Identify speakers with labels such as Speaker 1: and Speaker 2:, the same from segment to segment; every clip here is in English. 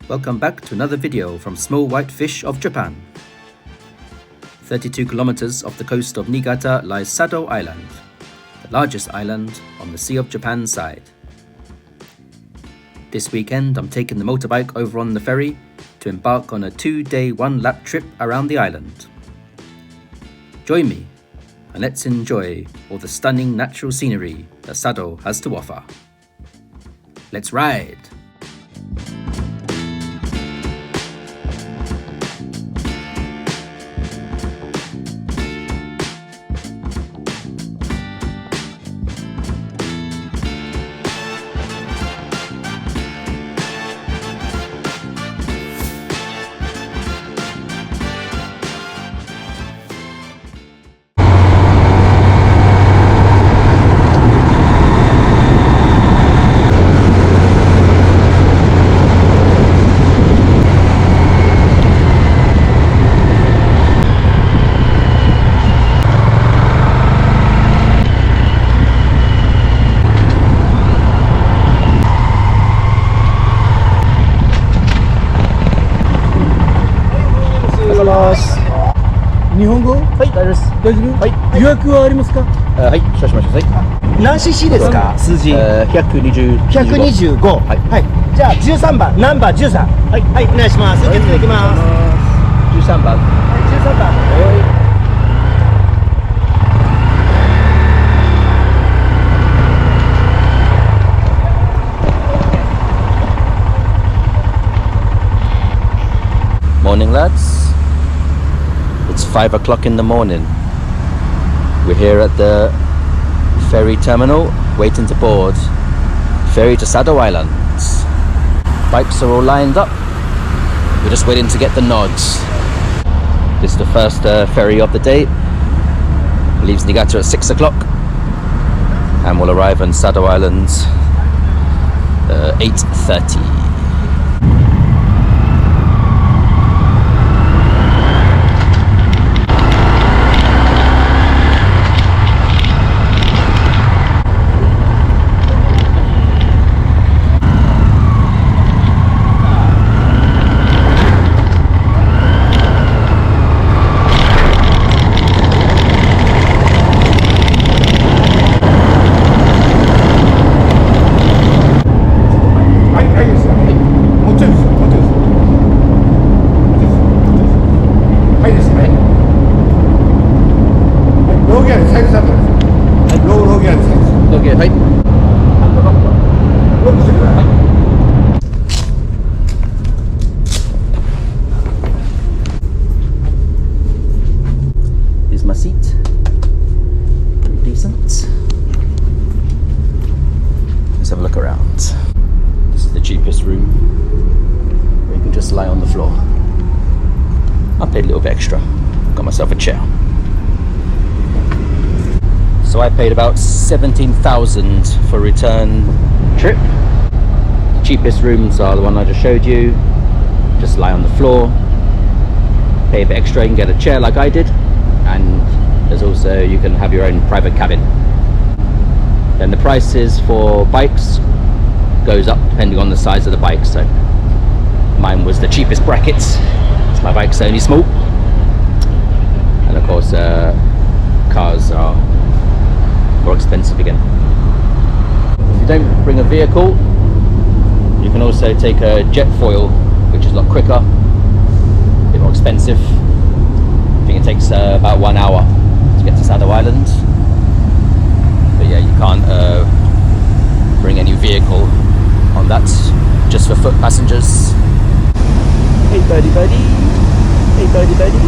Speaker 1: Welcome back to another video from Small White Fish of Japan. 32 kilometers off the coast of Niigata lies Sado Island, the largest island on the Sea of Japan side. This weekend I'm taking the motorbike over on the ferry to embark on a 2-day 1-lap trip around the island. Join me and let's enjoy all the stunning natural scenery that Sado has to offer. Let's ride!
Speaker 2: 何 cc ですか？数字120 125はい、じゃあ13番ナンバー13はい、はい、お願いします。受付できます。13番はい、13番
Speaker 1: Morning lads, it's 5 o'clock in the morning. We're here at the ferry terminal waiting to board ferry to Sado Island. Bikes are all lined up, we're just waiting to get the nods. This is the first ferry of the day. Leaves Niigata at 6 o'clock and will arrive on Sado Island 8:30. Here's my seat, pretty decent. Let's have a look around. This is the cheapest room, where you can just lie on the floor. I paid a little bit extra, got myself a chair. So I paid about 17,000 for a return trip. The cheapest rooms are the one I just showed you. Just lie on the floor, pay a bit extra, you can get a chair like I did, and there's also, you can have your own private cabin. Then the prices for bikes goes up depending on the size of the bike. So mine was the cheapest bracket, so my bike's only small. And of course cars are more expensive again. If you don't bring a vehicle, you can also take a jet foil, which is a lot quicker, a bit more expensive. I think it takes about 1 hour to get to Sado Island. But yeah, you can't bring any vehicle on that, just for foot passengers. Hey birdie birdie, hey birdie birdie.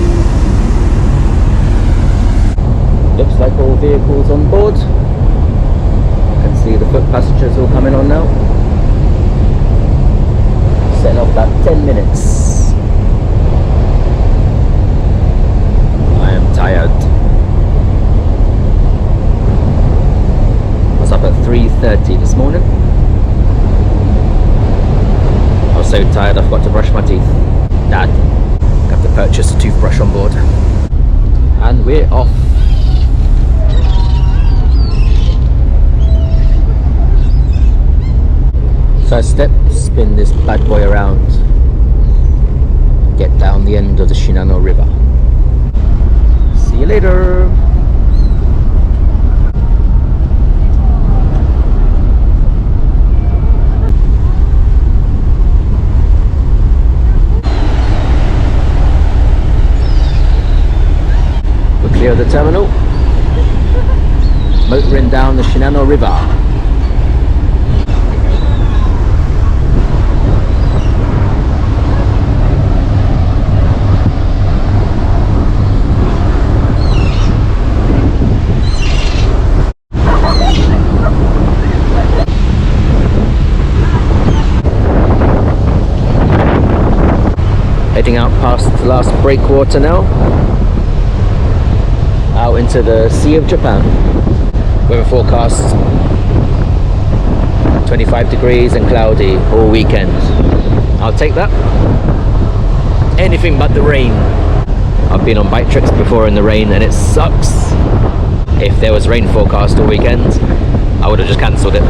Speaker 1: Looks like all vehicles on board. You can see the foot passengers all coming on now. Setting off about 10 minutes. I am tired. I was up at 3:30 this morning. I was so tired I forgot to brush my teeth. Dad, I have to purchase a toothbrush on board. And we're off. First step, spin this bad boy around. down the end of the Shinano River. See you later. We're clear of the terminal. Motoring down the Shinano River. Heading out past the last breakwater now, out into the Sea of Japan. Weather forecast 25 degrees and cloudy all weekend. I'll take that. Anything but the rain. I've been on bike trips before in the rain and it sucks. If there was rain forecast all weekend, I would have just cancelled it.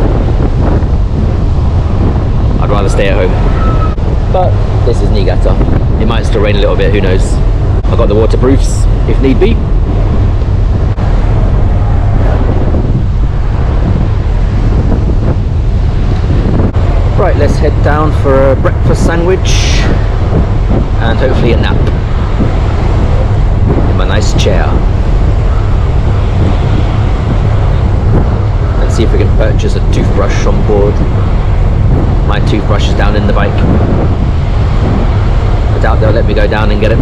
Speaker 1: I'd rather stay at home. But this is Niigata. It might still rain a little bit, who knows. I've got the waterproofs if need be. Right, let's head down for a breakfast sandwich and hopefully a nap in my nice chair. And see if we can purchase a toothbrush on board. My toothbrush is down in the bike. I doubt they'll let me go down and get it.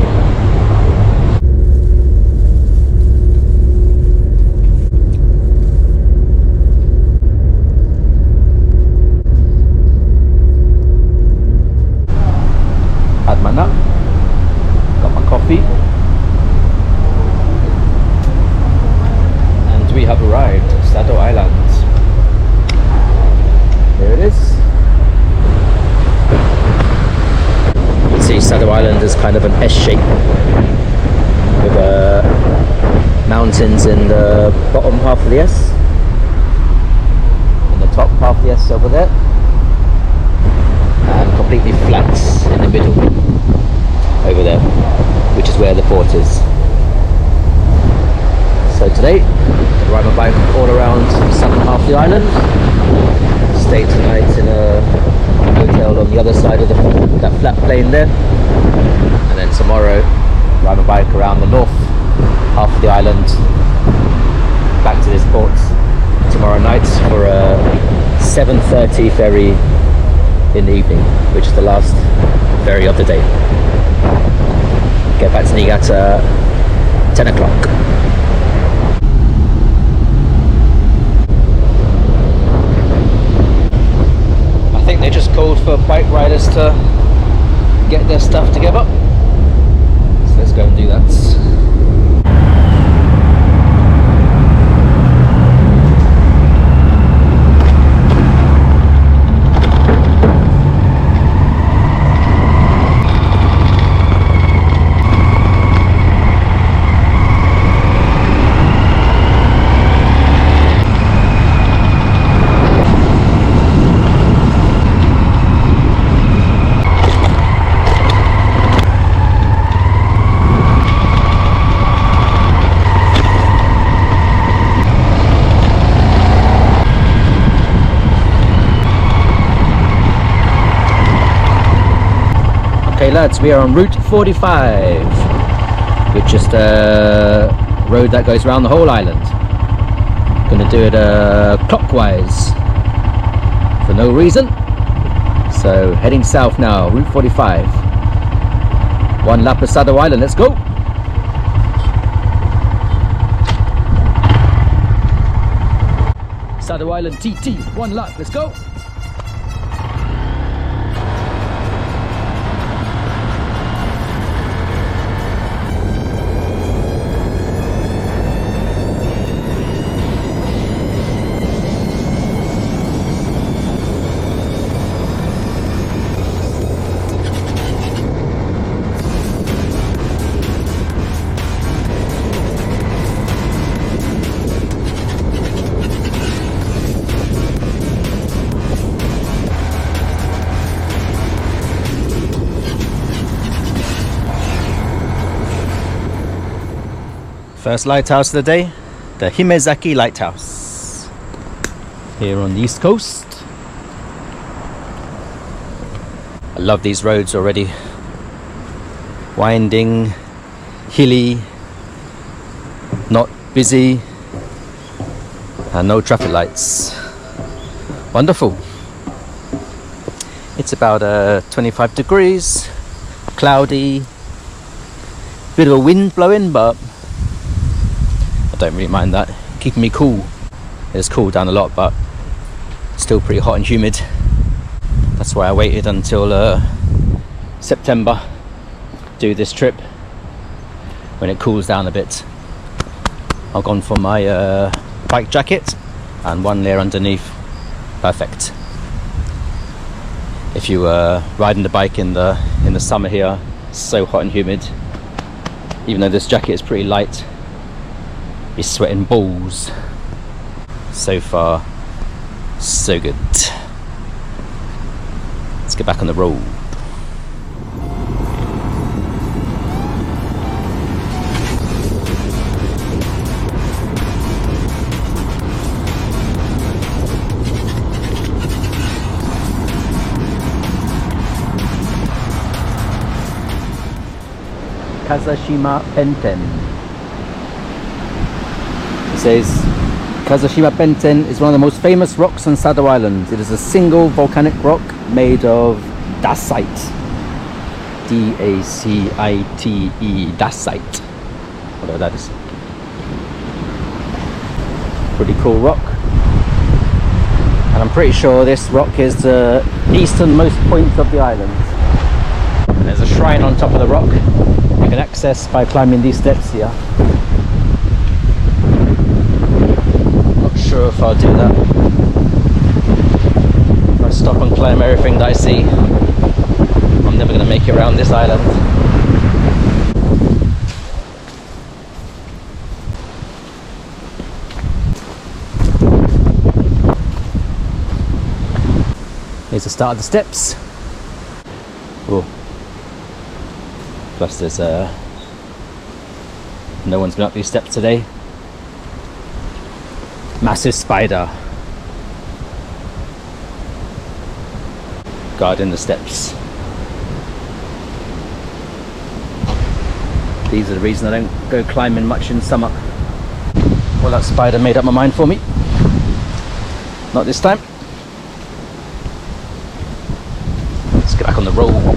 Speaker 1: Had my nap, got my coffee, and we have arrived at Sado Island. There it is. See, Sado Island is kind of an S shape with mountains in the bottom half of the S and the top half of the S over there, and completely flat in the middle over there, which is where the port is. So today, I ride my bike all around the southern half of the island, stay tonight in a hotel on the other side of that flat plain there, and then tomorrow ride my bike around the north half of the island back to this port tomorrow night for a 7:30 ferry in the evening, which is the last ferry of the day. Get back to Niigata 10 o'clock. I think they just called for bike riders to get their stuff together, so let's go and do that. Okay lads, we are on Route 45, which is the road that goes around the whole island. Gonna do it clockwise for no reason. So heading south now, Route 45. One lap of Sado Island, let's go! Sado Island TT, one lap, let's go! First lighthouse of the day, the Himezaki Lighthouse, here on the east coast. I love these roads already. Winding, hilly, not busy, and no traffic lights. Wonderful. It's about 25 degrees, cloudy, bit of a wind blowing, but I don't really mind that. Keeping me cool. It's cooled down a lot, but still pretty hot and humid. That's why I waited until September to do this trip, when it cools down a bit. I've gone for my bike jacket and one layer underneath. Perfect. If you riding the bike in the summer here, it's so hot and humid. Even though this jacket is pretty light, you're sweating balls. So far, so good. Let's get back on the road. Kazashima Benten. It says Kazashima Benten is one of the most famous rocks on Sado Island. It is a single volcanic rock made of dacite. D-A-C-I-T-E, dacite. Whatever that is. Pretty cool rock. And I'm pretty sure this rock is the easternmost point of the island. And there's a shrine on top of the rock. You can access by climbing these steps here. Not sure if I'll do that. If I stop and climb everything that I see, I'm never going to make it around this island. Here's the start of the steps. Oh. Plus there's no one's been up these steps today. Massive spider guarding the steps. These are the reason I don't go climbing much in summer. Well, that spider made up my mind for me. Not this time. Let's get back on the road.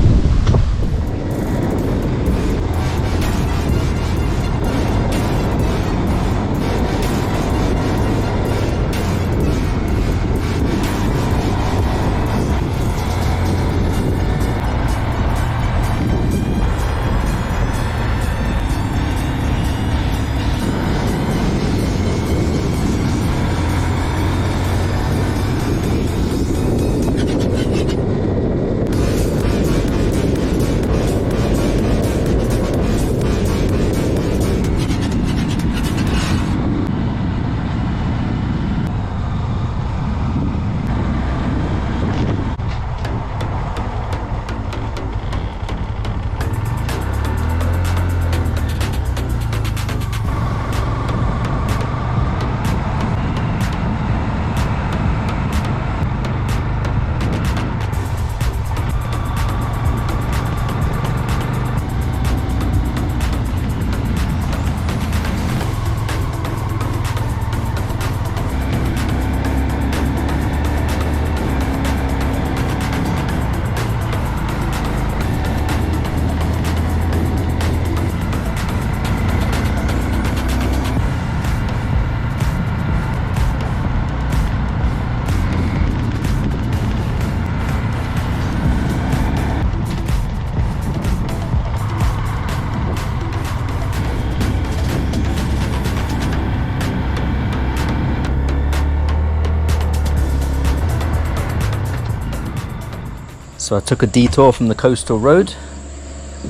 Speaker 1: So I took a detour from the coastal road,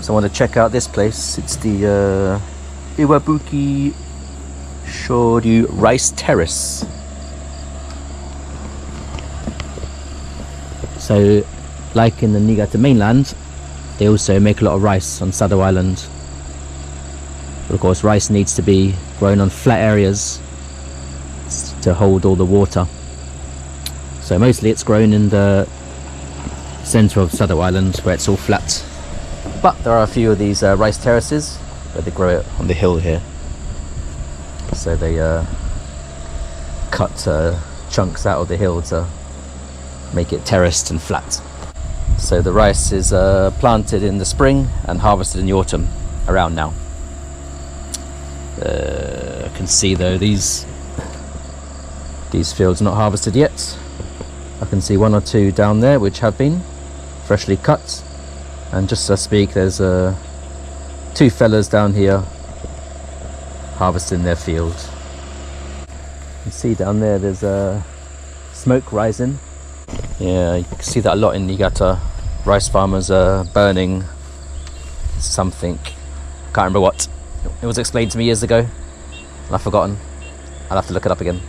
Speaker 1: so I want to check out this place. It's the Iwabuki Shoryu Rice Terrace. So, like in the Niigata mainland, they also make a lot of rice on Sado Island. But of course rice needs to be grown on flat areas to hold all the water. So mostly it's grown in the centre of Sado Island where it's all flat. But there are a few of these rice terraces where they grow it on the hill here. So they cut chunks out of the hill to make it terraced and flat. So the rice is planted in the spring and harvested in the autumn, around now. I can see though these fields not harvested yet. I can see one or two down there which have been freshly cut, and just as I speak there's two fellas down here harvesting their field. You can see down there there's smoke rising. Yeah, you can see that a lot in Niigata. Rice farmers are burning something, can't remember what. It was explained to me years ago and I've forgotten. I'll have to look it up again.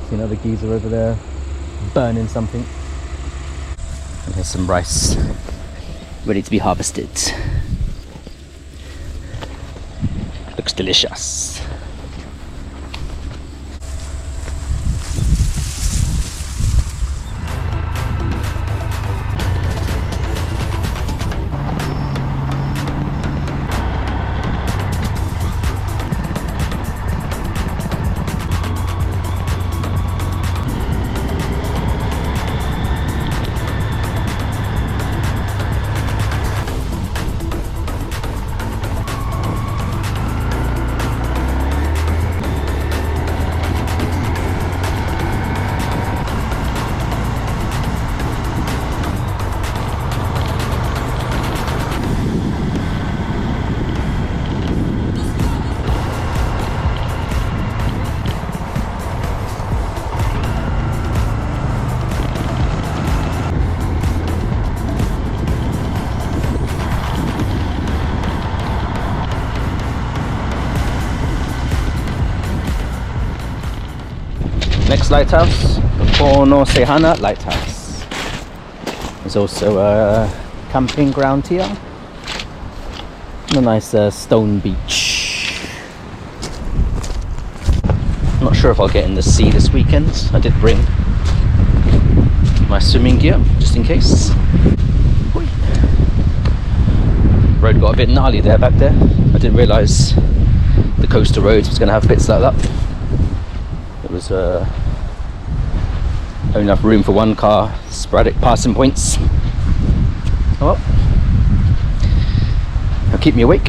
Speaker 1: See another geezer over there burning something. And here's some rice ready to be harvested. Looks delicious. Next lighthouse, the Konosehana lighthouse. There's also a camping ground here and a nice stone beach. I'm not sure if I'll get in the sea this weekend. I did bring my swimming gear just in case. Oi. Road got a bit gnarly there back there. I didn't realise the coastal roads was going to have bits like that. It was only enough room for one car, sporadic passing points. Oh well, it'll keep me awake.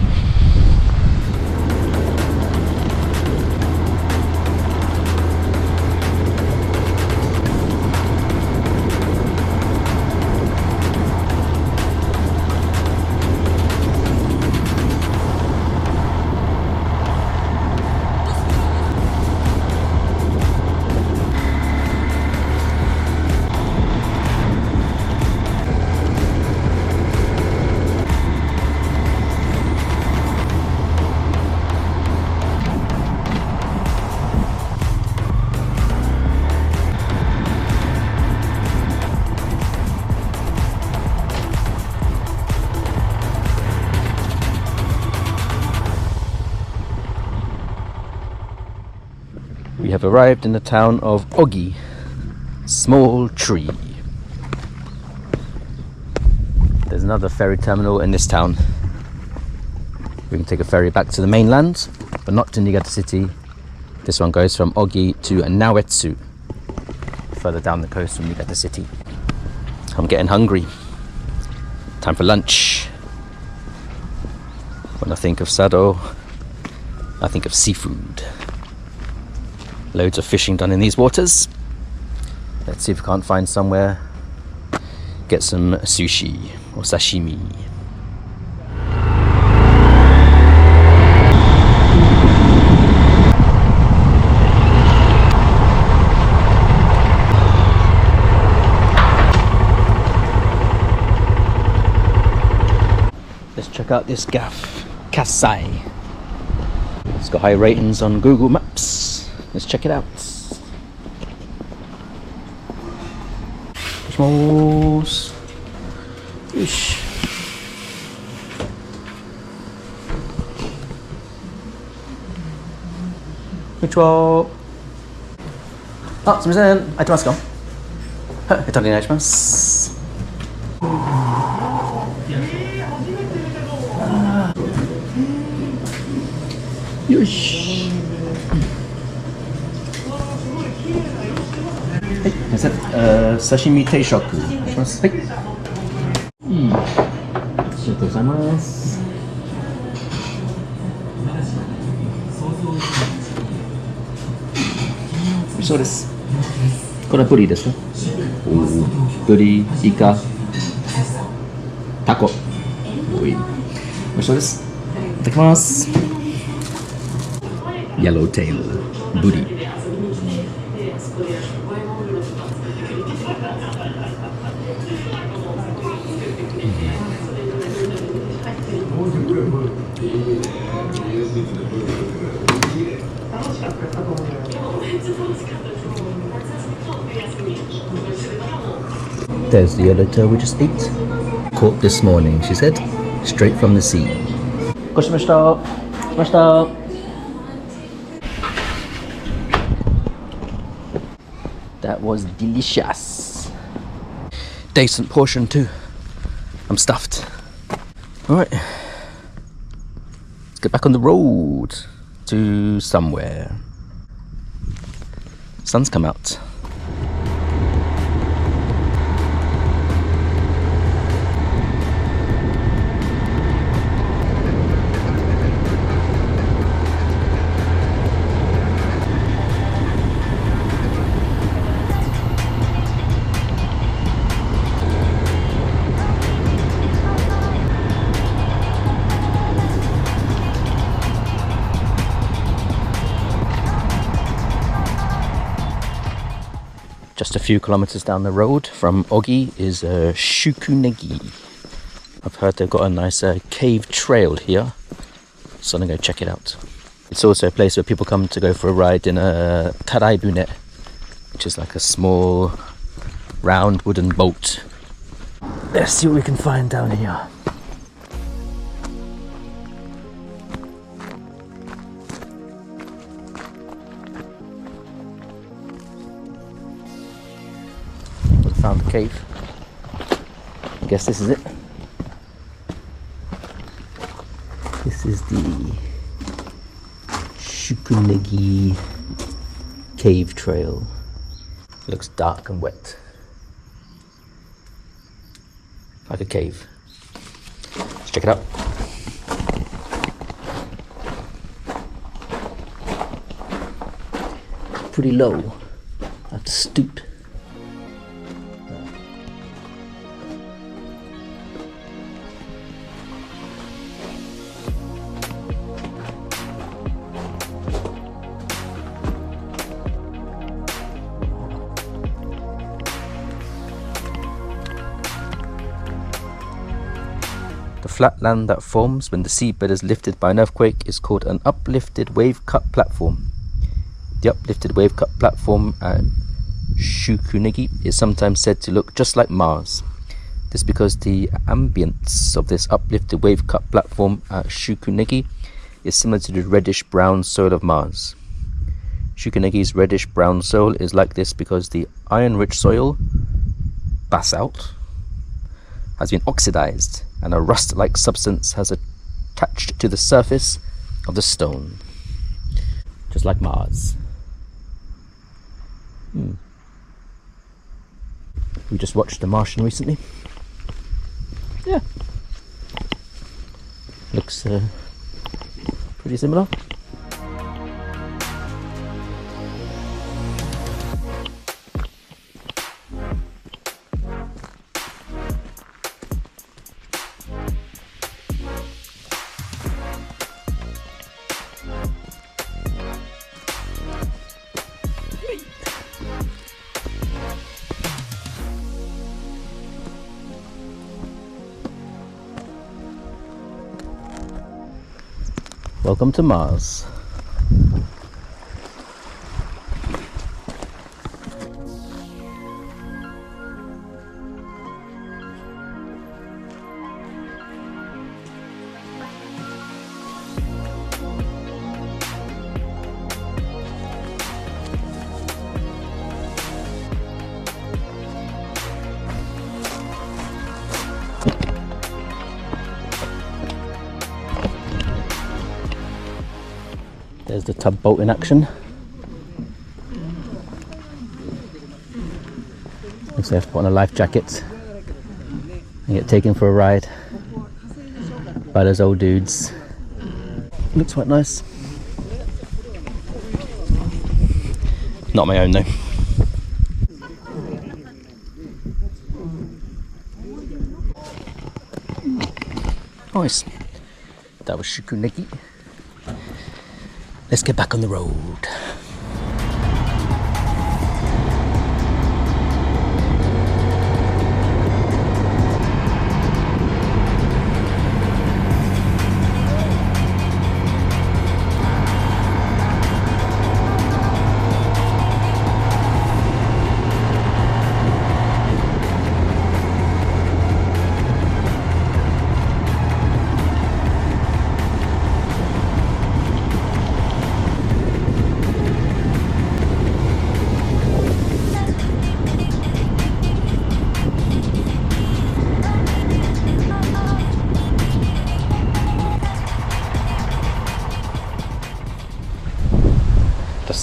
Speaker 1: We have arrived in the town of Ogi, small tree. There's another ferry terminal in this town. We can take a ferry back to the mainland, but not to Niigata City. This one goes from Ogi to Naoetsu, further down the coast from Niigata City. I'm getting hungry. Time for lunch. When I think of Sado, I think of seafood. Loads of fishing done in these waters. Let's see if we can't find somewhere, get some sushi or sashimi. Let's check out this gaff, Kassai. It's got high ratings on Google Maps. Let's check it out. Cosmos. Ish. Konnichiwa. あ、すみません。空いてますか？はい、お願いします。よし。はい、すみません。刺身定食お願いします。はい。ありがとうございます。美味しそうです。これはブリですか？ブリ、イカ、タコ。美味しそうです。いただきます。イエローテール、ブリ。There's the yellowtail we just ate. Caught this morning, she said, straight from the sea. ごちそうさまでした。That was delicious. Decent portion too. I'm stuffed. Alright. Let's get back on the road to somewhere. Sun's come out. Just a few kilometers down the road from Ogi is Shukunegi. I've heard they've got a nice cave trail here, so I'm gonna go check it out. It's also a place where people come to go for a ride in a karaibune, which is like a small round wooden boat. Let's see what we can find down here. Found the cave. I guess this is it. This is the Shukunegi cave trail. It looks dark and wet, like a cave. Let's check it out. Pretty low. I have to stoop. The flat land that forms when the seabed is lifted by an earthquake is called an uplifted wave cut platform. The uplifted wave cut platform at Shukunegi is sometimes said to look just like Mars. This is because the ambience of this uplifted wave cut platform at Shukunegi is similar to the reddish brown soil of Mars. Shukunegi's reddish brown soil is like this because the iron-rich soil, basalt, has been oxidized and a rust-like substance has attached to the surface of the stone, just like Mars. We just watched The Martian recently. Yeah, looks pretty similar. Welcome to Mars. There's the tugboat in action. Looks like I have to put on a life jacket and get taken for a ride by those old dudes. Looks quite nice. Not my own though. Nice. That was Shikuneki. Let's get back on the road.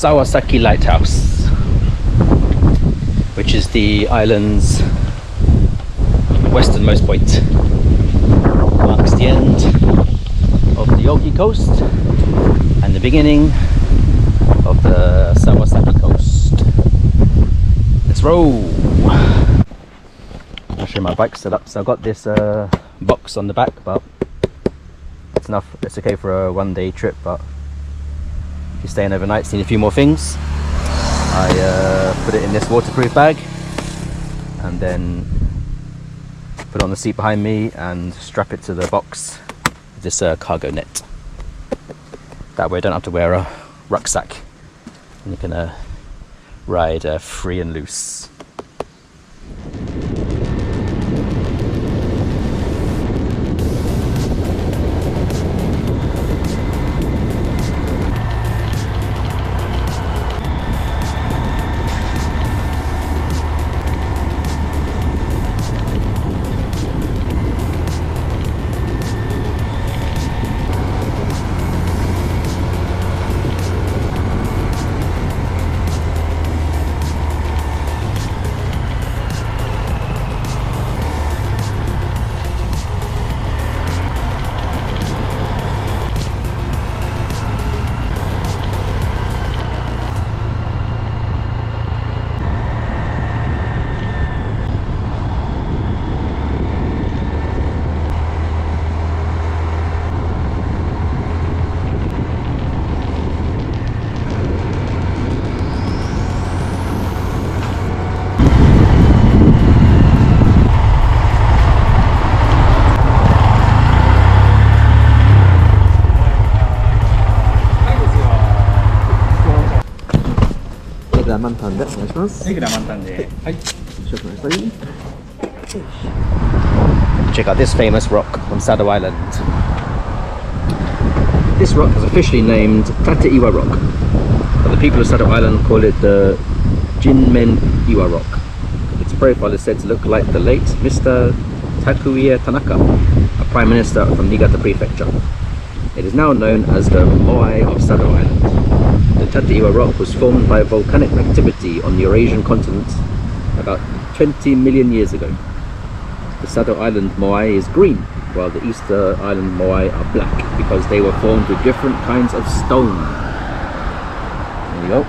Speaker 1: Sawasaki Lighthouse, which is the island's westernmost point. Marks the end of the Oki coast and the beginning of the Sawasaki coast. Let's roll! I'll show you my bike setup. So I've got this box on the back, but it's enough. It's okay for a one-day trip, but if you're staying overnight, need a few more things. I put it in this waterproof bag and then put it on the seat behind me and strap it to the box with this cargo net. That way I don't have to wear a rucksack and you can ride free and loose. Check out this famous rock on Sado Island. This rock is officially named Tateiwa Rock, but the people of Sado Island call it the Jinmen Iwa Rock. Its profile is said to look like the late Mr. Takuya Tanaka, a Prime Minister from Niigata Prefecture. It is now known as the Moai of Sado Island. The Tateiwa Rock was formed by volcanic activity on the Eurasian continent about 20 million years ago. The Sado Island Moai is green, while the Easter Island Moai are black because they were formed with different kinds of stone. There you go.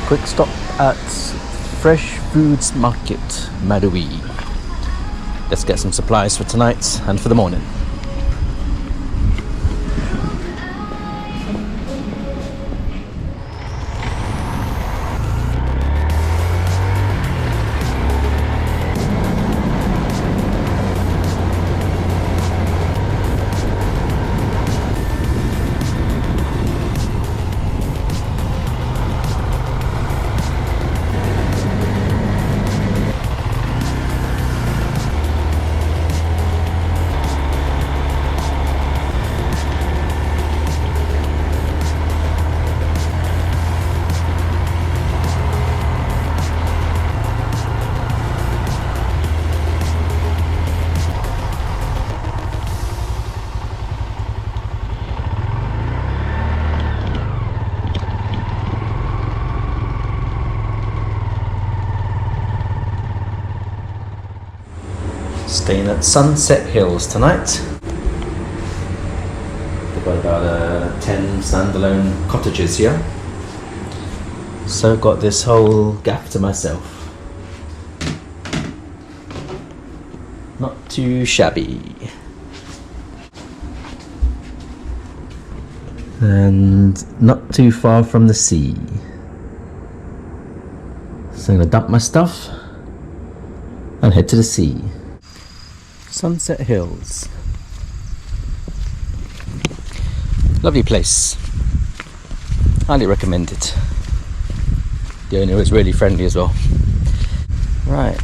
Speaker 1: Quick stop at Fresh Foods Market, Marui. Let's get some supplies for tonight and for the morning. Staying at Sunset Hills tonight. They've got about 10 standalone cottages here. So got this whole gaff to myself. Not too shabby. And not too far from the sea. So I'm gonna dump my stuff and head to the sea. Sunset Hills. Lovely place. Highly recommend it. The owner is really friendly as well. Right.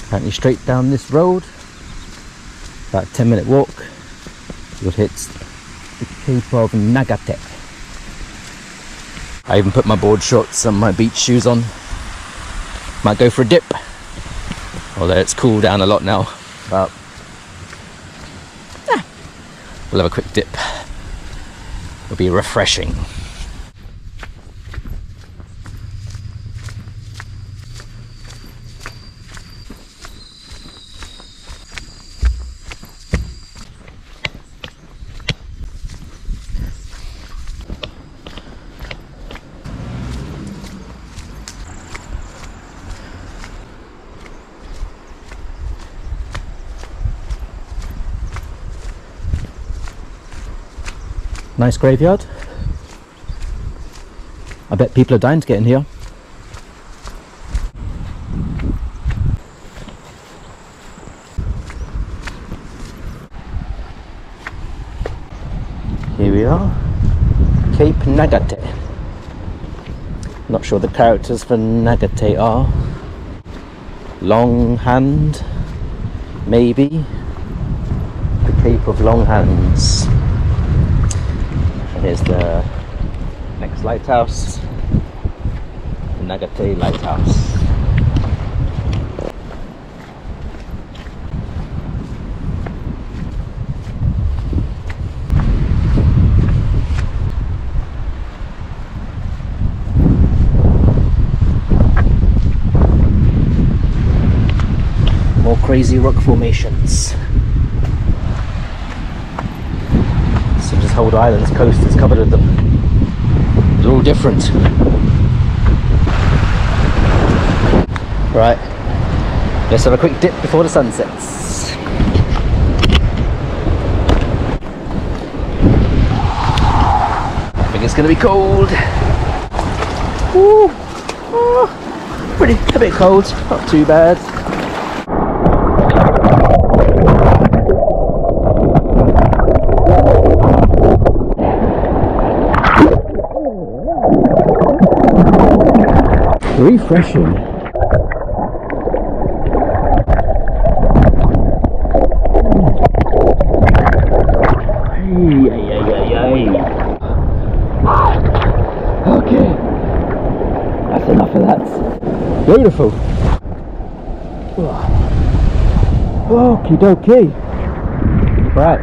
Speaker 1: Apparently straight down this road, about a 10-minute walk, you'll hit the Cape of Nagate. I even put my board shorts and my beach shoes on. Might go for a dip. Although it's cooled down a lot now. But we'll have a quick dip. It'll be refreshing. Nice graveyard. I bet people are dying to get in here. Here we are, Cape Nagate. Not sure the characters for Nagate are. Long Hand, maybe. The Cape of Long Hands. Here's the next lighthouse, the Nagate Lighthouse. More crazy rock formations. This whole island's coast is covered with them. They're all different. Right, let's have a quick dip before the sun sets. I think it's going to be cold. Ooh. Oh, pretty, a bit cold, not too bad. Refreshing. Okay, that's enough of that. Beautiful. Okie dokie. Right,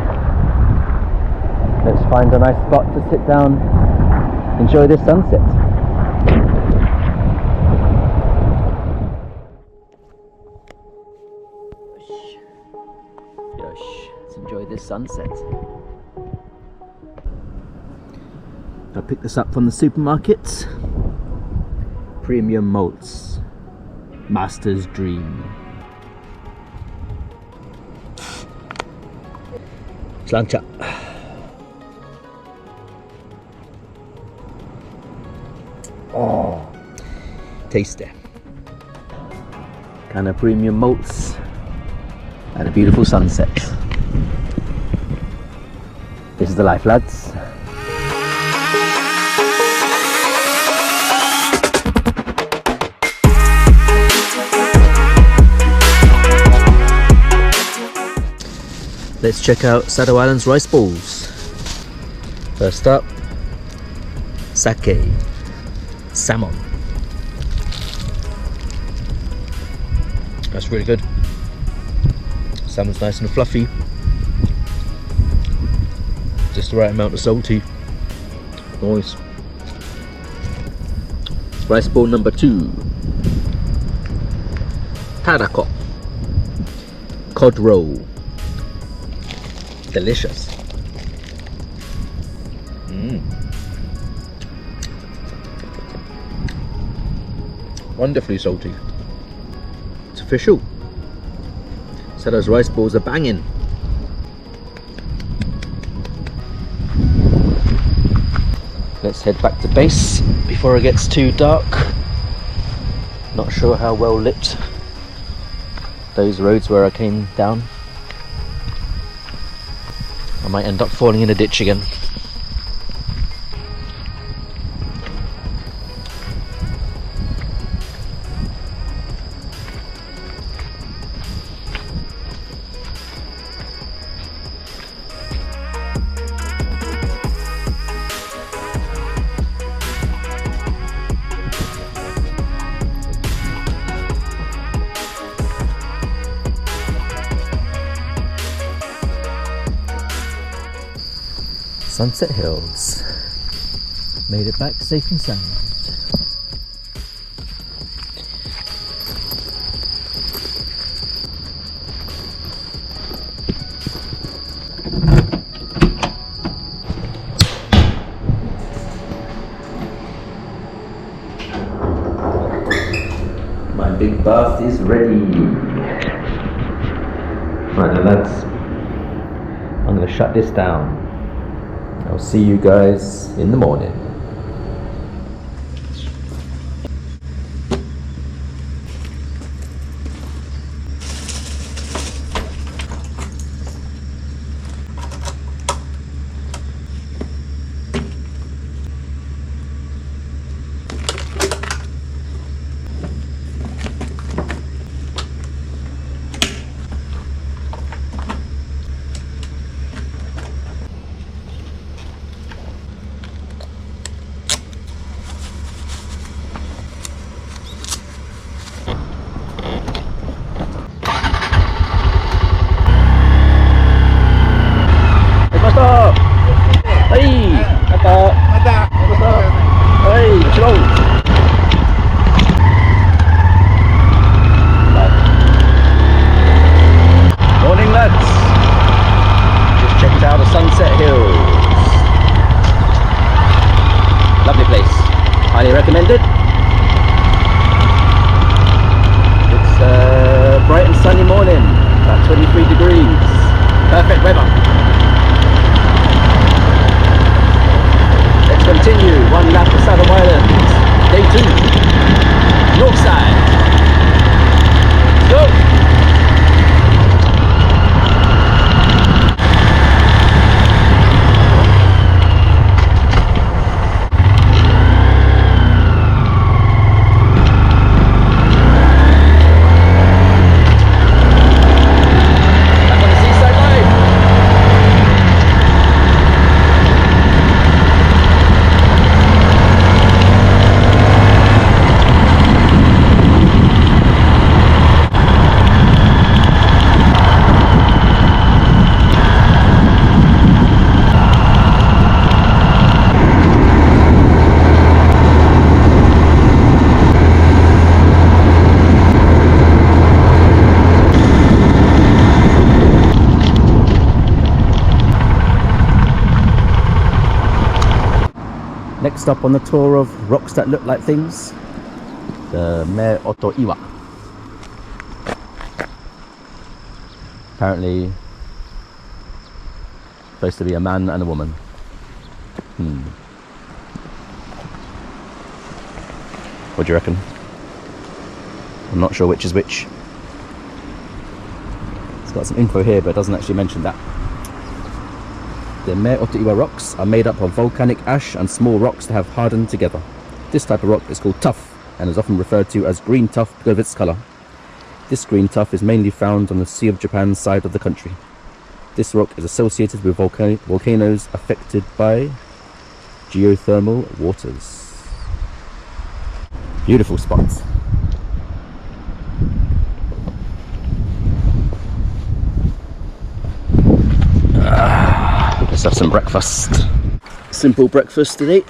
Speaker 1: let's find a nice spot to sit down, enjoy this sunset. Let's enjoy this sunset. I picked this up from the supermarket. Premium malts. Master's Dream. Slancha. Oh, tasty. Kind of premium malts and a beautiful sunset. This is the life, lads. Let's check out Sado Island's rice balls. First up, sake, salmon. That's really good. Salmon's nice and fluffy. Just the right amount of salty. Nice. Rice ball number 2. Tarako. Cod roll. Delicious. Wonderfully salty. It's official. Sado's rice balls are banging. Let's head back to base before it gets too dark. Not sure how well lit those roads where I came down. I might end up falling in a ditch again. Sunset Hills. Made it back safe and sound. My big bath is ready. Right now lads, I'm going to shut this down. I'll see you guys in the morning. Highly recommended. It's a bright and sunny morning, about 23 degrees. Perfect weather. Let's continue. One lap of Sado Island. Day 2. North side. Let's go. Next up on the tour of rocks that look like things, the Me Oto Iwa. Apparently supposed to be a man and a woman. What do you reckon? I'm not sure which is which. It's got some info here, but it doesn't actually mention that. The Me Oto Iwa rocks are made up of volcanic ash and small rocks that have hardened together. This type of rock is called tuff and is often referred to as green tuff because of its colour. This green tuff is mainly found on the Sea of Japan side of the country. This rock is associated with volcanoes affected by geothermal waters. Beautiful spots. Let's have some breakfast. Simple breakfast today.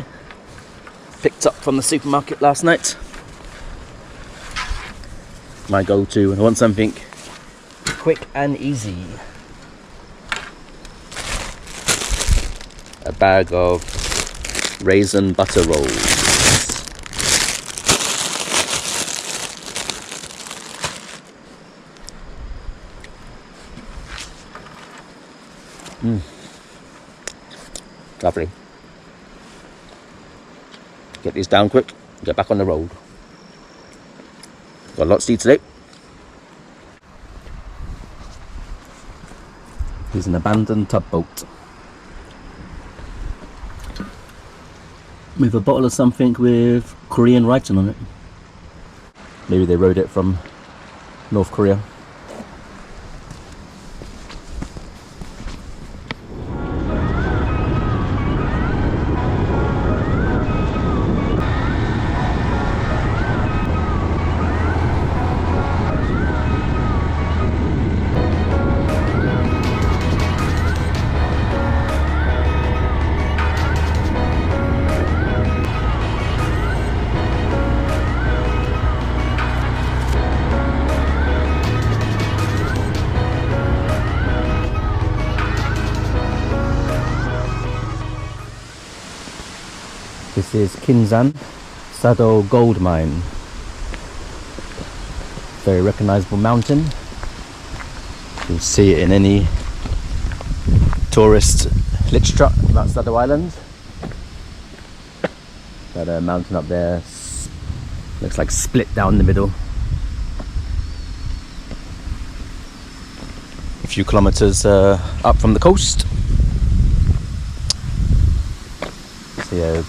Speaker 1: Picked up from the supermarket last night. my go-to. I want something quick and easy. A bag of raisin butter rolls. Lovely. Get these down quick, get back on the road. Got lots to eat today. Here's an abandoned tugboat with a bottle of something with Korean writing on it. Maybe they rode it from North Korea. This is Kinzan Sado Gold Mine. Very recognizable mountain. You'll see it in any tourist literature about Sado Island. That mountain up there looks like split down the middle. A few kilometers up from the coast. So yeah,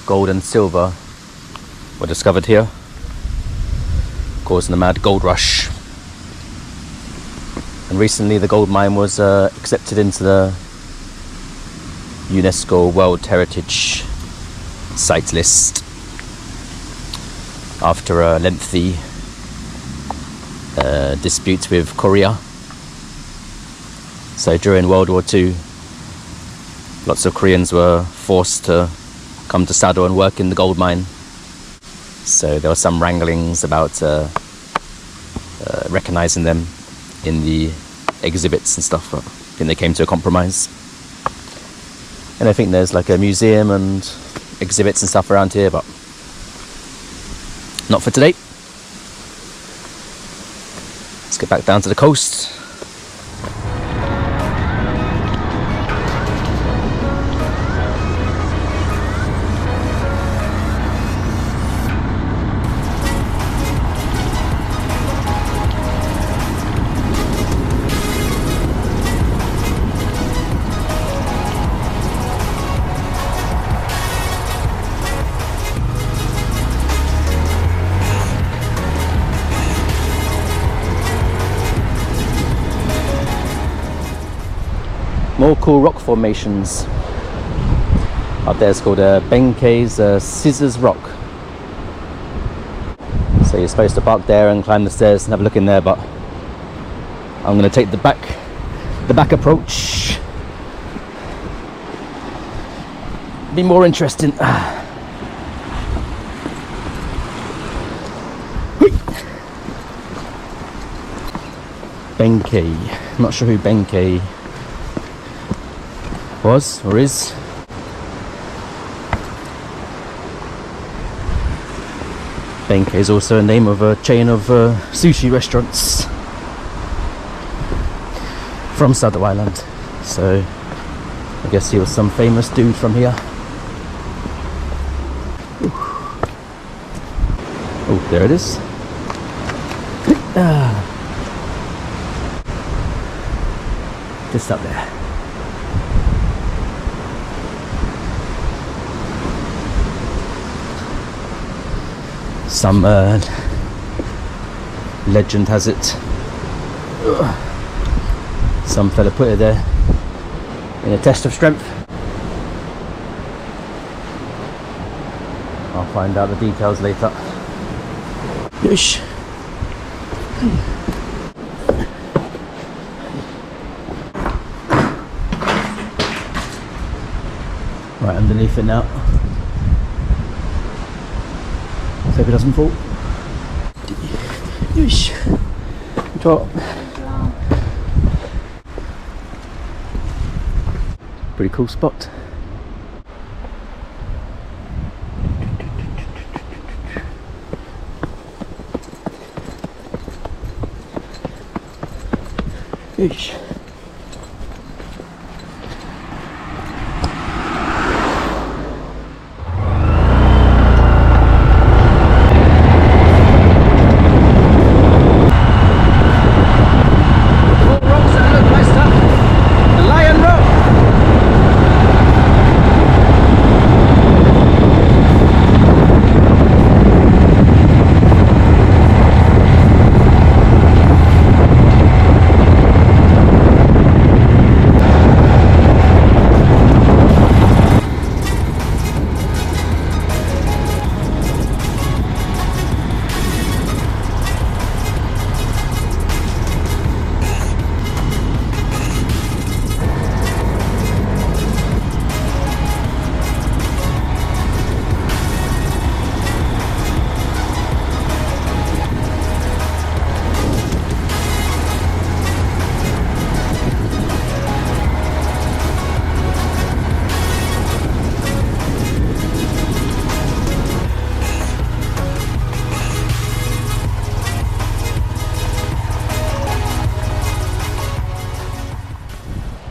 Speaker 1: gold and silver were discovered here, causing a mad gold rush. And recently the gold mine was accepted into the UNESCO World Heritage Site list after a lengthy dispute with Korea. So during World War II, lots of Koreans were forced to come to Sado and work in the gold mine. So there were some wranglings about recognizing them in the exhibits and stuff, but I think they came to a compromise. And I think there's like a museum and exhibits and stuff around here, but not for today. Let's get back down to the coast. More cool rock formations. Up there it's called Benkei's Scissors Rock. So you're supposed to park there and climb the stairs and have a look in there, but I'm going to take the back approach. Be more interesting. Benkei. I'm not sure who Benkei was or is. Benkei is also a name of a chain of sushi restaurants from Sado Island. So I guess he was some famous dude from here. Oh, there it is. Just up there. Some legend has it some fella put it there in a test of strength. I'll find out the details later. Yosh. Right underneath it now. Hope it doesn't fall. よいしょ。Pretty cool spot. Yeesh.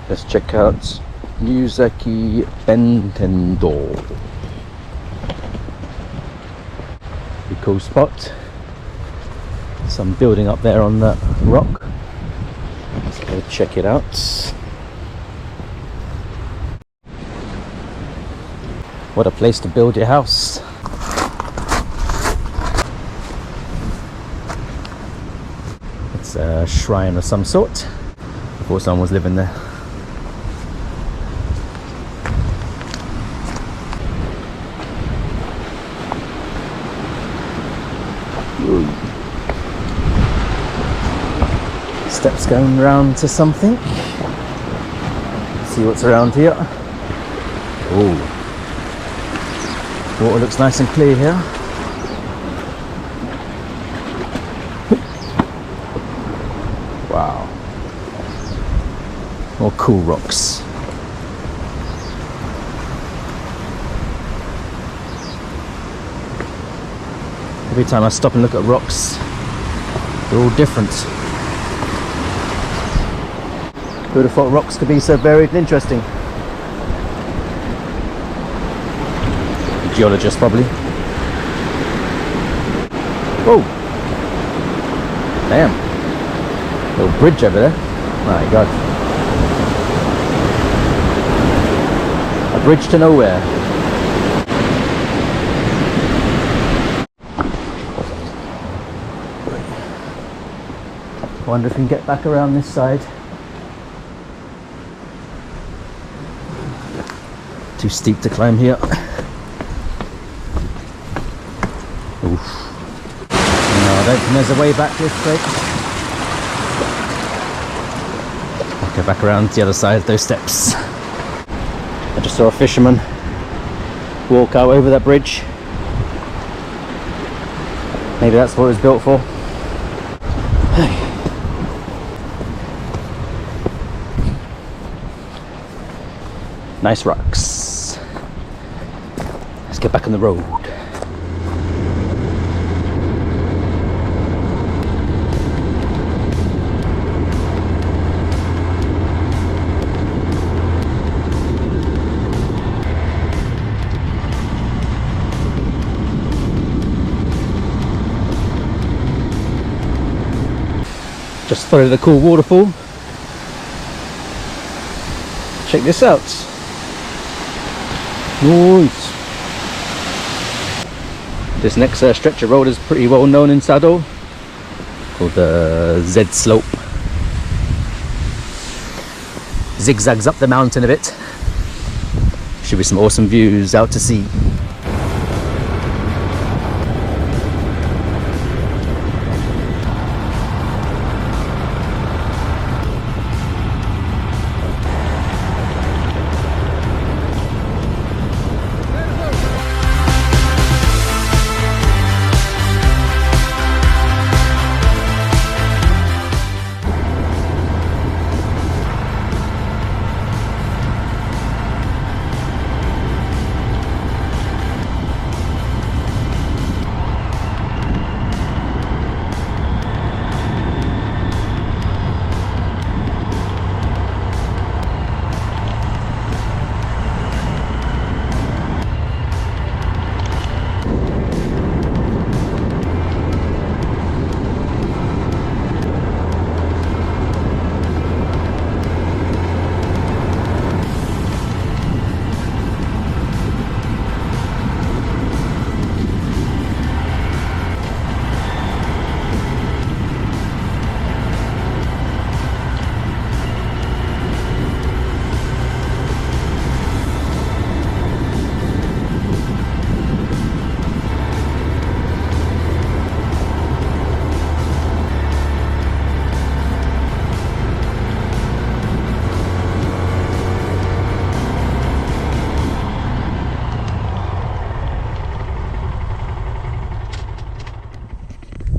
Speaker 1: Let's check out Miyazaki Bentendo. Pretty cool spot. Some building up there on the rock. Let's go check it out. What a place to build your house. It's a shrine of some sort. I thought someone was living there. Steps going round to something. See what's around here. Oh, water looks nice and clear here. Wow, more cool rocks. Every time I stop and look at rocks, they're all different. Who would have thought rocks could be so varied and interesting? A geologist, probably. Whoa! Damn! Little bridge over there. My God. A bridge to nowhere. Wonder if we can get back around this side. Too steep to climb here. Oof. No, I don't think there's a way back this way. I'll go back around the other side of those steps. I just saw a fisherman walk out over that bridge. Maybe that's what it was built for. Nice rocks. Let's get back on the road. Just follow the cool waterfall. Check this out. Nice. This next stretch of road is pretty well known in Sado, called the Z slope. Zigzags up the mountain a bit. Should be some awesome views out to sea.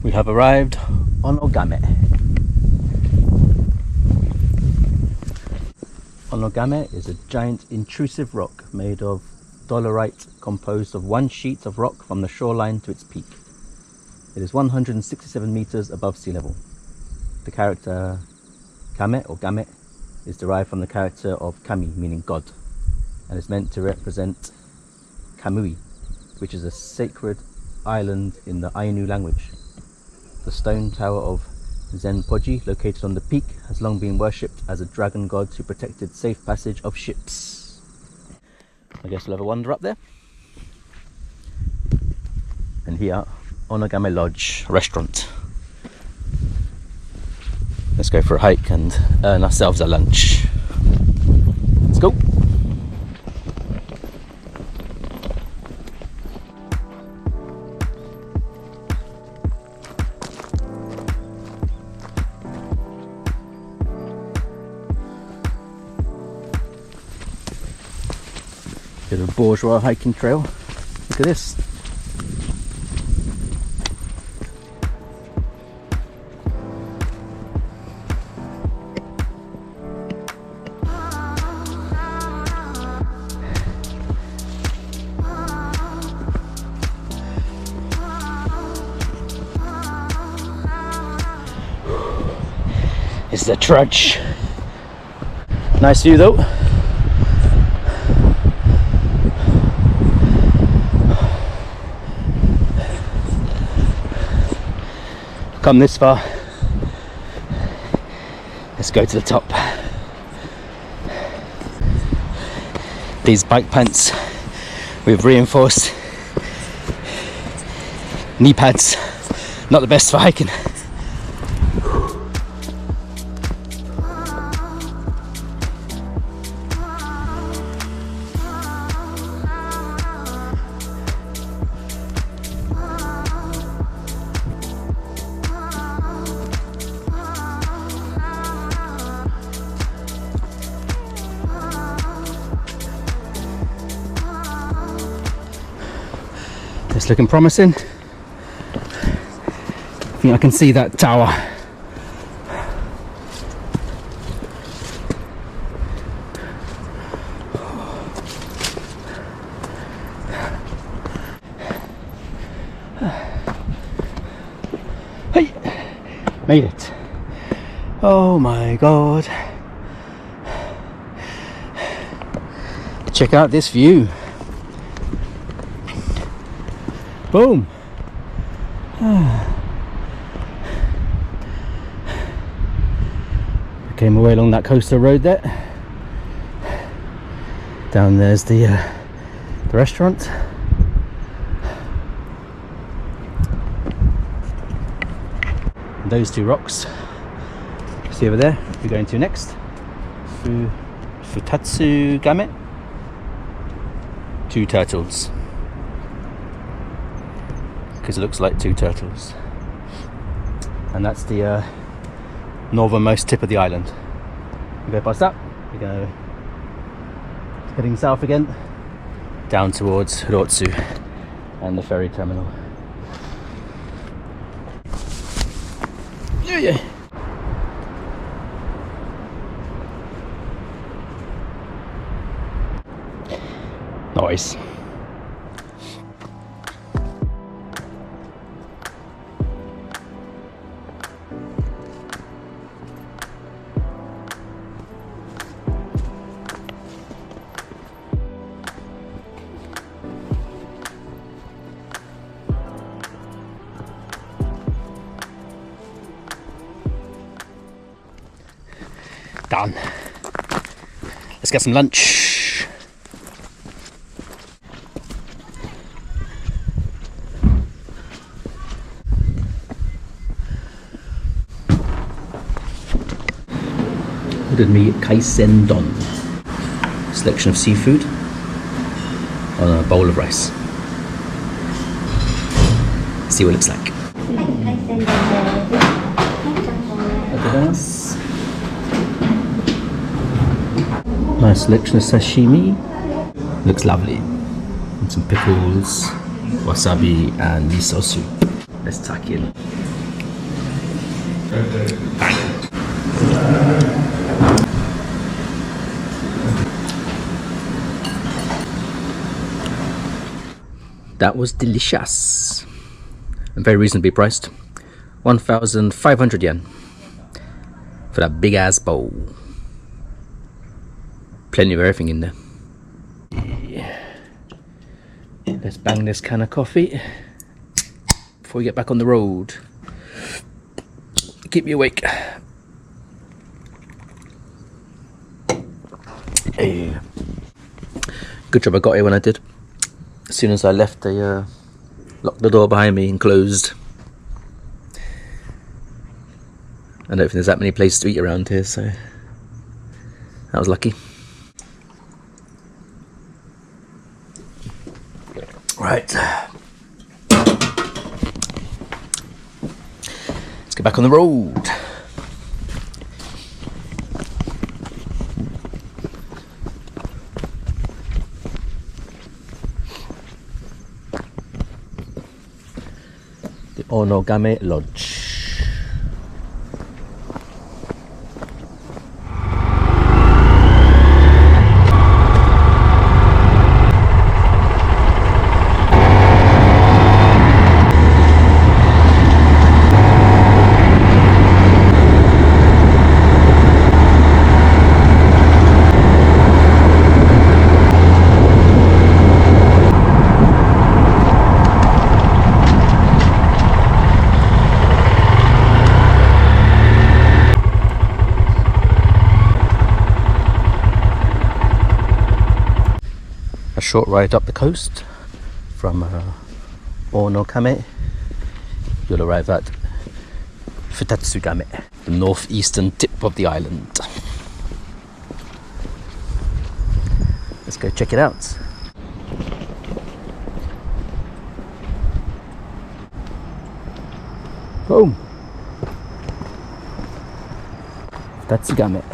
Speaker 1: We have arrived on Onogame. Onogame is a giant intrusive rock made of dolerite composed of one sheet of rock from the shoreline to its peak. It is 167 meters above sea level. The character Kame or Game is derived from the character of Kami, meaning God, and is meant to represent Kamui, which is a sacred island in the Ainu language. The stone tower of Zenpoji, located on the peak, has long been worshipped as a dragon god who protected safe passage of ships. I guess we'll have a wander up there. And here, Onogame Lodge restaurant. Let's go for a hike and earn ourselves a lunch. Let's go. Bit of a bourgeois hiking trail. Look at this. It's the trudge. Nice view though. Come this far. Let's go to the top. These bike pants with reinforced knee pads, not the best for hiking. It's looking promising. I think I can see that tower. Hey, made it. Oh my god. Check out this view. Boom. Came away along that coastal road there. Down there's the restaurant. And those two rocks. See over there, we're going to next. Futatsu Game. Two turtles. Because it looks like two turtles. And that's the northernmost tip of the island. We go past that, we go heading south again, down towards Hirotsu and the ferry terminal. Yeah. Nice. Done. Let's get some lunch. Ordered me kaisen don, selection of seafood on a bowl of rice. See what it looks like. Nice selection of sashimi. Looks lovely. And some pickles, wasabi and miso soup. Let's tuck in. That was delicious and very reasonably priced. 1,500 yen for that big ass bowl. Plenty of everything in there. Yeah. Let's bang this can of coffee before we get back on the road. Keep me awake. Hey. Good job I got here when I did. As soon as I left, they locked the door behind me and closed. I don't think there's that many places to eat around here, so that was lucky. Right. Let's get back on the road. The Onogame Lodge. A short ride up the coast from Onogame. You'll arrive at Futatsugame, the northeastern tip of the island. Let's go check it out. Boom! Futatsugame.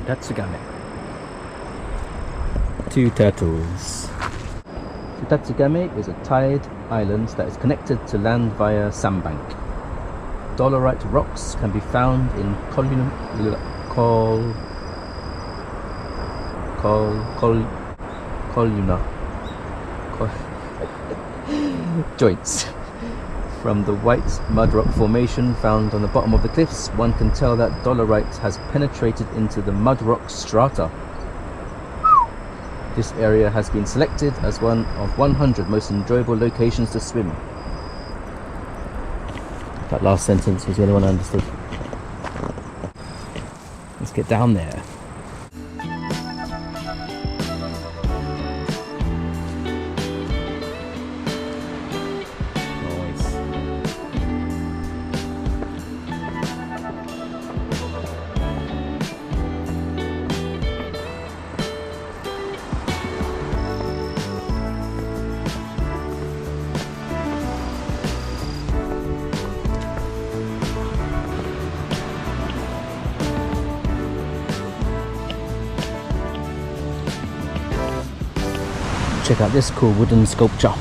Speaker 1: Futatsugame. Two turtles. Futatsugame is a tide island that is connected to land via sandbank. Dolerite rocks can be found in joints. From the white mud rock formation found on the bottom of the cliffs, one can tell that dolerite has penetrated into the mud rock strata. This area has been selected as one of 100 most enjoyable locations to swim. That last sentence was the only one I understood. Let's get down there. Check out this cool wooden sculpture.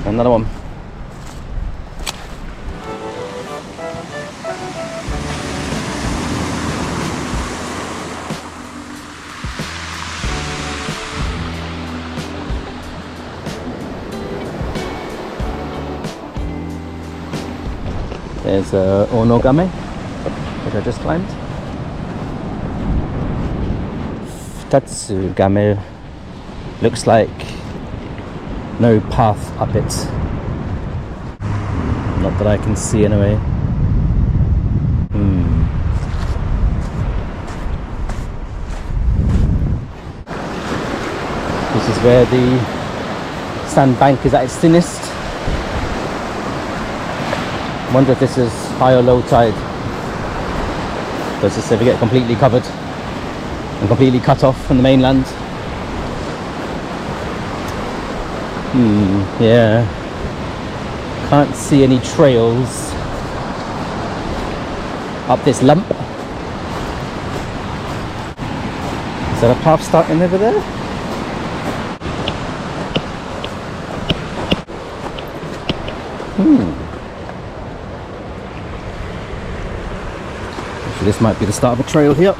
Speaker 1: Another one. There's Onogame, which I just climbed. Futatsugame looks like no path up it. Not that I can see anyway. This is where the sandbank is at its thinnest. I wonder if this is high or low tide. Does this ever get completely covered? and completely cut off from the mainland. Yeah. Can't see any trails up this lump. Is that a path starting over there? So this might be the start of a trail here.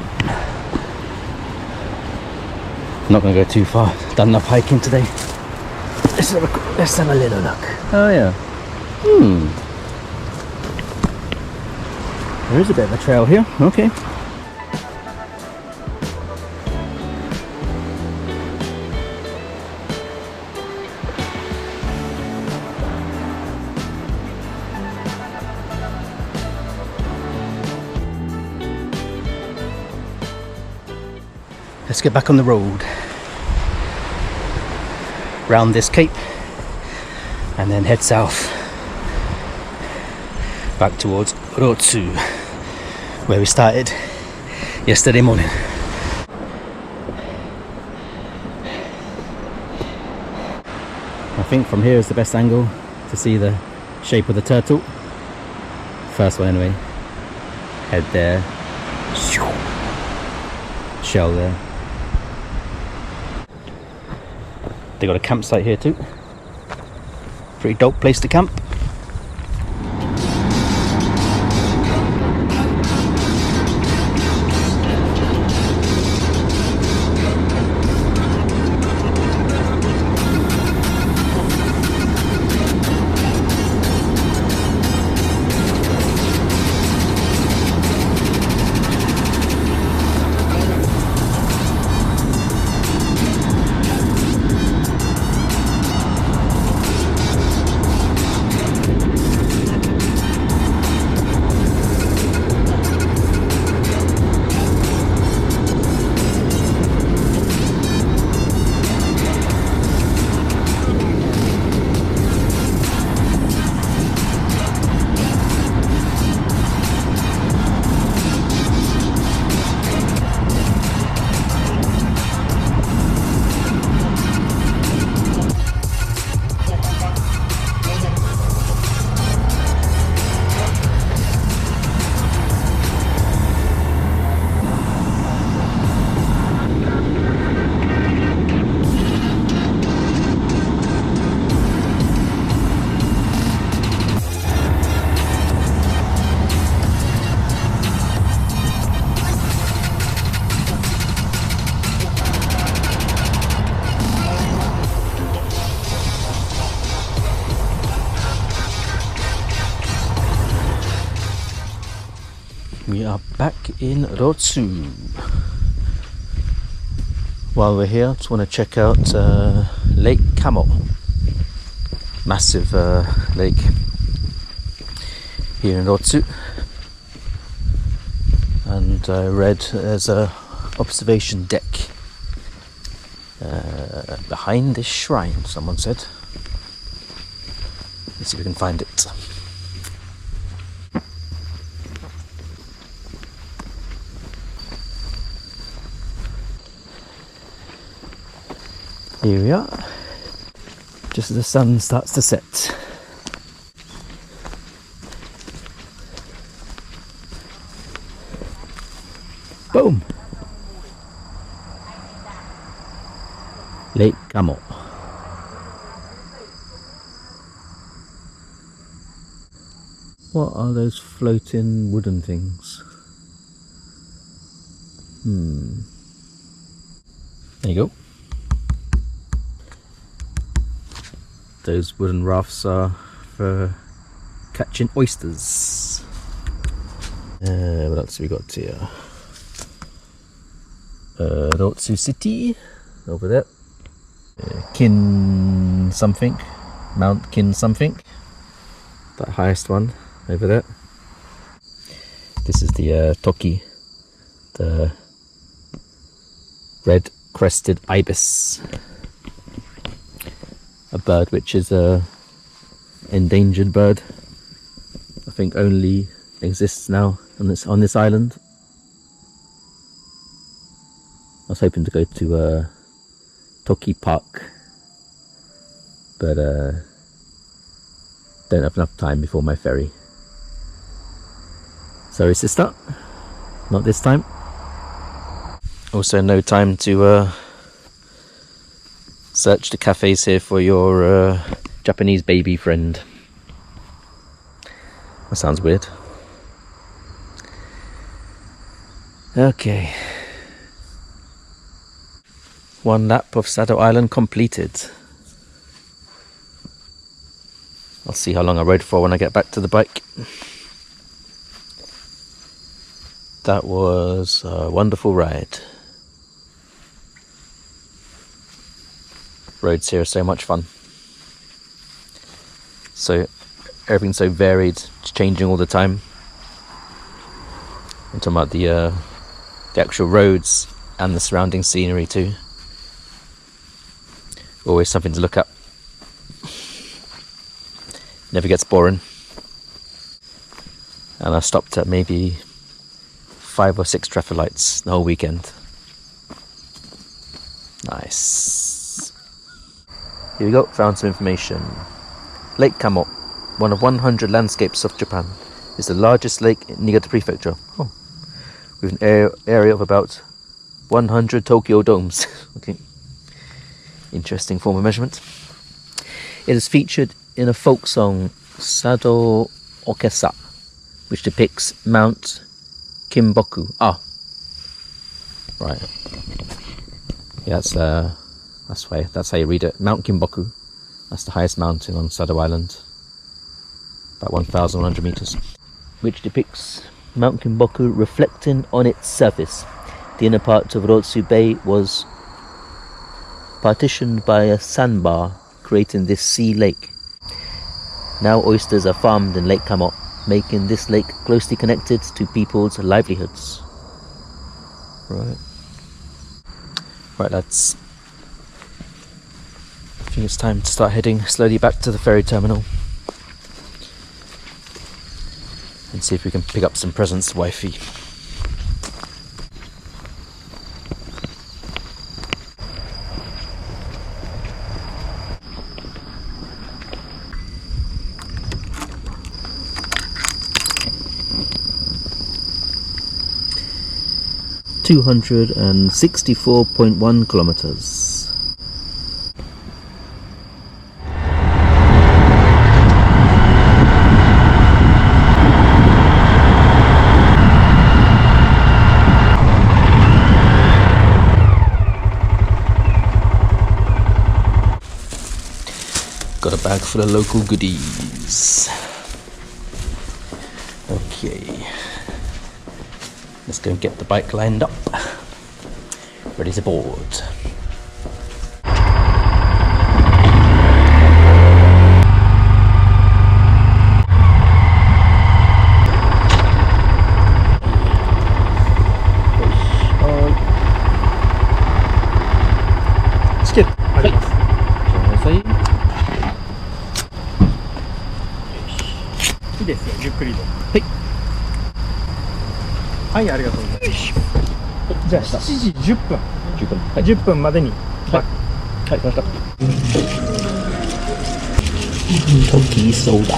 Speaker 1: Not going to go too far. Done enough hiking today. Let's have a little look. Oh yeah. There is a bit of a trail here. Okay. Let's get back on the road. Round this cape and then head south back towards Rotsu, where we started yesterday morning. I think from here is the best angle to see the shape of the turtle. First one anyway. Head there, shell there. They got a campsite here too. Pretty dope place to camp. We are back in Rotsu. While we're here, just want to check out Lake Kamo. Massive lake here in Rotsu. And I read there's a observation deck behind this shrine, someone said. Let's see if we can find it. Here we are, just as the sun starts to set. Boom! Lake Kamo. What are those floating wooden things? There you go. Those wooden rafts are for catching oysters. What else have we got here? Rotsu City, over there. Kin something, Mount Kin something. That highest one, over there. This is the Toki, the red-crested ibis. A bird which is a endangered bird. I think only exists now on this island. was hoping to go to Toki Park, but don't have enough time before my ferry. Sorry sister, not this time. Also no time to search the cafes here for your Japanese baby friend. That sounds weird. Okay. One lap of Sado Island completed. I'll see how long I rode for when I get back to the bike. That was a wonderful ride. Roads here are so much fun. So everything's so varied, it's changing all the time. I'm talking about the actual roads and the surrounding scenery too. Always something to look at. Never gets boring. And I stopped at maybe 5 or 6 traffic lights the whole weekend. Nice. Here we go, found some information. Lake Kamo, one of 100 landscapes of Japan, is the largest lake in Niigata Prefecture. Oh. With an area of about 100 Tokyo domes. Okay. Interesting form of measurement. It is featured in a folk song, Sado Okesa, which depicts Mount Kimboku. Ah, right. Yeah, that's how you read it. Mount Kimboku. That's the highest mountain on Sado Island, about 1,100 meters, which depicts Mount Kimboku reflecting on its surface. The inner part of Rotsu Bay was partitioned by a sandbar, creating this sea lake. Now oysters are farmed in Lake Kamo, making this lake closely connected to people's livelihoods. Right lads, I think it's time to start heading slowly back to the ferry terminal and see if we can pick up some presents, wifey. $264.1 kilometers. Got a bag full of local goodies. Okay. Let's go and get the bike lined up, ready to board. Skip. Kassai.
Speaker 2: いいですよ、ゆっくりで。
Speaker 1: はい。
Speaker 2: はい、ありがとうございます。じゃあ7時10分。
Speaker 1: 10分。はい。
Speaker 2: 10分までに。
Speaker 1: はい。はい、来ました。トキーソーダ。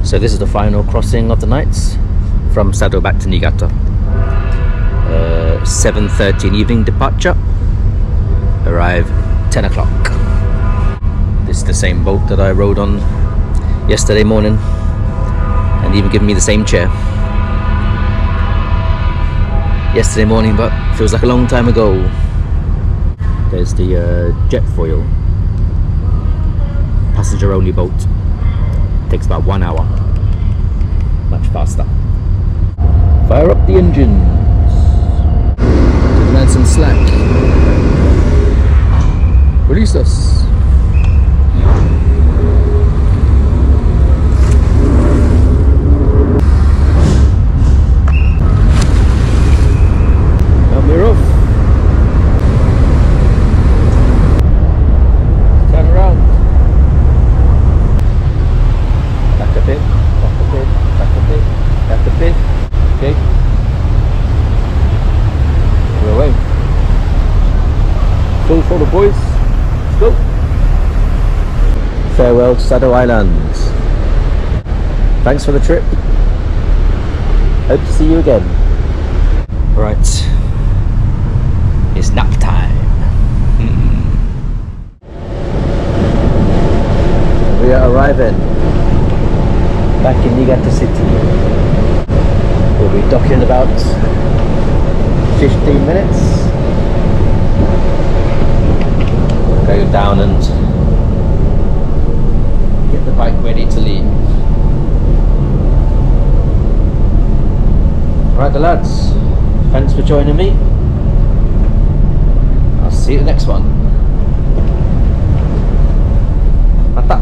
Speaker 1: So this is the final crossing of the night from Sado back to Niigata. 7:30 evening departure. arrive 10 o'clock. This is the same boat that I rode on yesterday morning, and even given me the same chair. Yesterday morning, but feels like a long time ago. There's the jet foil passenger only boat. Takes about 1 hour. Much faster. Fire up the engines. Give the man some slack. Release us. Now we're off. Turn around. Back a bit. Back a bit. Back a bit. Back a bit. Okay. We're away. Full for the boys. Let's go. Farewell to Sado Island. Thanks for the trip. Hope to see you again. Right. It's nap time. We are arriving back in Niigata City. We'll be docking in about 15 minutes. Go down and get the bike ready to leave. Right, the lads, thanks for joining me. I'll see you at the next one. Mata.